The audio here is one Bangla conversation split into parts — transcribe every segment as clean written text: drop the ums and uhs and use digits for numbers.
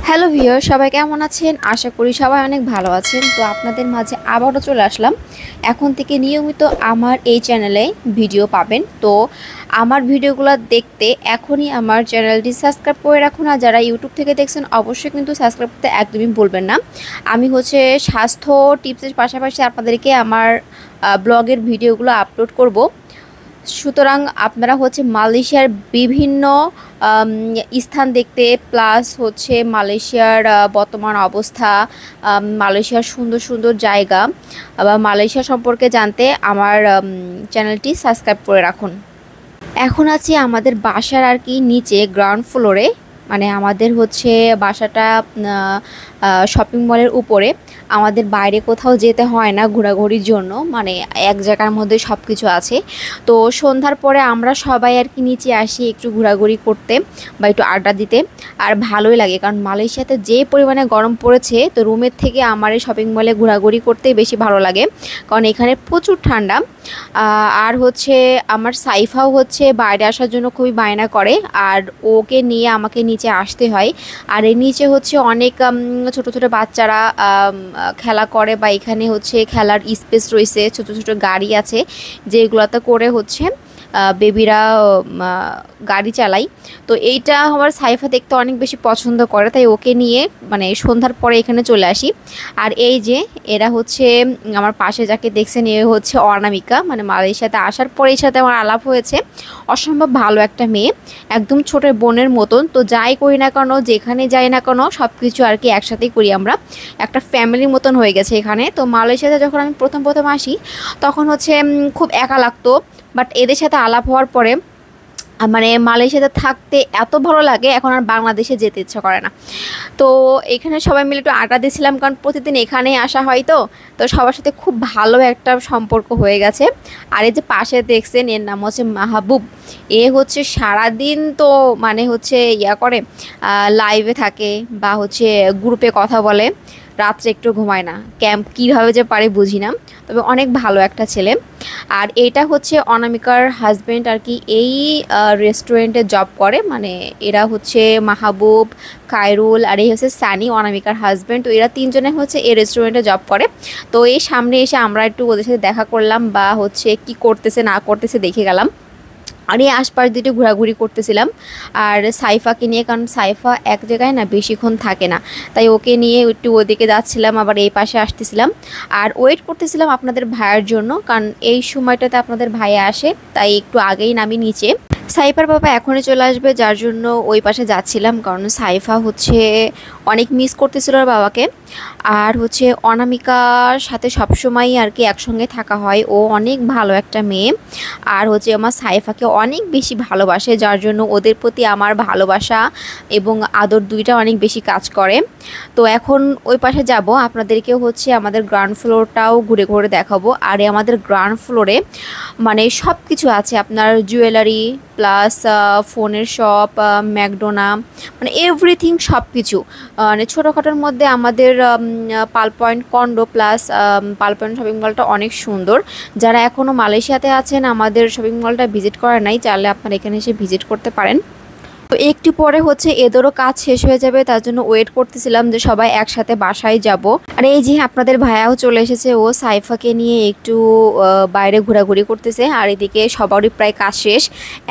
হ্যালো ভিউয়ার, সবাই কেমন আছেন? আশা করি সবাই অনেক ভালো আছেন। তো আপনাদের মাঝে আবারও চলে আসলাম। এখন থেকে নিয়মিত আমার এই চ্যানেলে ভিডিও পাবেন। তো আমার ভিডিওগুলো দেখতে এখনই আমার চ্যানেলটি সাবস্ক্রাইব করে রাখুন। আর যারা ইউটিউব থেকে দেখছেন অবশ্যই কিন্তু সাবস্ক্রাইব করতে একদমই ভুলবেন না। আমি স্বাস্থ্য টিপসের পাশাপাশি আপনাদেরকে আমার ব্লগের ভিডিওগুলো আপলোড করব। সুতরাং আপনারা মালয়েশিয়ার বিভিন্ন স্থান দেখতে, প্লাস মালয়েশিয়ার বর্তমান অবস্থা, মালয়েশিয়ার সুন্দর সুন্দর জায়গা বা মালয়েশিয়া সম্পর্কে জানতে আমার চ্যানেলটি সাবস্ক্রাইব করে রাখুন। এখন আছি আমাদের বাসার নিচে গ্রাউন্ড ফ্লোরে, মানে আমাদের বাসাটা শপিং মলের উপরে। আমাদের বাইরে কোথাও যেতে হয় না ঘোরাঘুরির জন্য, মানে এক জায়গার মধ্যে সব কিছু আছে। তো সন্ধ্যার পরে আমরা সবাই নিচে আসি একটু ঘোরাঘুরি করতে বা একটু আড্ডা দিতে। আর ভালোই লাগে, কারণ মালয়েশিয়াতে যে পরিমাণে গরম পড়েছে, তো রুমের থেকে আমার এই শপিং মলে ঘোরাঘুরি করতেই বেশি ভালো লাগে, কারণ এখানে প্রচুর ঠান্ডা। আর আমার সাইফাও বাইরে আসার জন্য খুবই বায়না করে, আর ওকে নিয়ে আমাকে নিচে আসতে হয়। আর এর নিচে অনেক ছোট ছোট বাচ্চারা খেলা করে, বা এখানে খেলার স্পেস রয়েছে, ছোট ছোট গাড়ি আছে যেগুলোতে করে বেবিরা গাড়ি চালাই। তো এইটা আমার সাইফা দেখতে অনেক বেশি পছন্দ করে, তাই ওকে নিয়ে মানে সন্ধ্যার পরে এখানে চলে আসি। আর এই যে এরা আমার পাশে যাকে দেখছেন, এ অনামিকা, মানে মালয়েশিয়াতে আসার পরে এর সাথে আমার আলাপ হয়েছে। অসম্ভব ভালো একটা মেয়ে, একদম ছোট বোনের মতন। তো যাই করি না কেন, যেখানে যাই না কেন, সব কিছু একসাথেই করি। আমরা একটা ফ্যামিলির মতন হয়ে গেছে এখানে। তো মালয়েশিয়াতে যখন আমি প্রথম আসি, তখন খুব একা লাগতো, বাট এদের সাথে আলাপ হওয়ার পরে মানে মালয়েশিয়াতে থাকতে এত ভালো লাগে, এখন আর বাংলাদেশে যেতে ইচ্ছা করে না। তো এখানে সবাই মিলে একটু আড্ডা দিয়েছিলাম, কারণ প্রতিদিন এখানেই আসা হয়। তো সবার সাথে খুব ভালো একটা সম্পর্ক হয়ে গেছে। আর এই যে পাশে দেখছেন, এর নাম মাহবুব। এ সারাদিন তো মানে ইয়া করে, লাইভে থাকে বা গ্রুপে কথা বলে, রাত্রে একটু ঘুমায় না। ক্যাম্প কীভাবে যে পারে বুঝি না, তবে অনেক ভালো একটা ছেলে। আর এটা অনামিকার হাজব্যান্ড এই রেস্টুরেন্টে জব করে। মানে এরা মাহবুব, কায়রুল, আর এই সানি, অনামিকার হাজব্যান্ড। তো এরা তিনজনে এই রেস্টুরেন্টে জব করে। তো এই সামনে এসে আমরা একটু ওদের সাথে দেখা করলাম, বা কি করতেছে না করতেছে দেখে গেলাম। আর এই আশপাশ দিয়ে ঘোরাঘুরি করতেছিলাম আর সাইফাকে নিয়ে, কারণ সাইফা এক জায়গায় না বেশিক্ষণ থাকে না, তাই ওকে নিয়ে একটু ওদিকে যাচ্ছিলাম, আবার এই পাশে আসতেছিলাম। আর ওয়েট করতেছিলাম আপনাদের ভাইয়ের জন্য, কারণ এই সময়টাতে আপনাদের ভাইয়া আসে, তাই একটু আগেই নামি নিচে। সাইফার বাবা এখনই চলে আসবে, যার জন্য ওই পাশে যাচ্ছিলাম, কারণ সাইফা অনেক মিস করতেছিল ওর বাবাকে। আর অনামিকার সাথে সবসময় একসঙ্গে থাকা হয়। ও অনেক ভালো একটা মেয়ে, আর আমার সাইফাকে অনেক বেশি ভালোবাসে, যার জন্য ওদের প্রতি আমার ভালোবাসা এবং আদর দুইটা অনেক বেশি কাজ করে। তো এখন ওই পাশে যাব, আপনাদেরকে আমাদের গ্রাউন্ড ফ্লোরটাও ঘুরে ঘুরে দেখাবো। আর আমাদের গ্রাউন্ড ফ্লোরে মানে সব কিছু আছে, আপনার জুয়েলারি প্লাস ফোনের শপ, ম্যাকডোনা, মানে এভরিথিং সব কিছু। মানে ছোটোখাটোর মধ্যে আমাদের পাল পয়েন্ট কন্ডো প্লাস পাল পয়েন্ট শপিং মলটা অনেক সুন্দর। যারা এখনও মালয়েশিয়াতে আছেন, আমাদের শপিং মলটা ভিজিট করা নাই, চাইলে আপনারা এখানে এসে ভিজিট করতে পারেন। তো একটু পরে এদেরও কাজ শেষ হয়ে যাবে, তার জন্য ওয়েট করতেছিলাম যে সবাই একসাথে বাসায় যাব। আর এই যে আপনাদের ভাইয়াও চলে এসেছে, ও সাইফাকে নিয়ে একটু বাইরে ঘোরাঘুরি করতেছে। আর এদিকে সবারই প্রায় কাজ শেষ,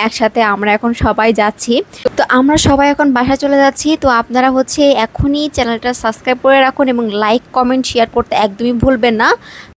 একসাথে আমরা এখন সবাই যাচ্ছি। তো আমরা সবাই এখন বাসায় চলে যাচ্ছি। তো আপনারা এখনই চ্যানেলটা সাবস্ক্রাইব করে রাখুন এবং লাইক, কমেন্ট, শেয়ার করতে একদমই ভুলবেন না।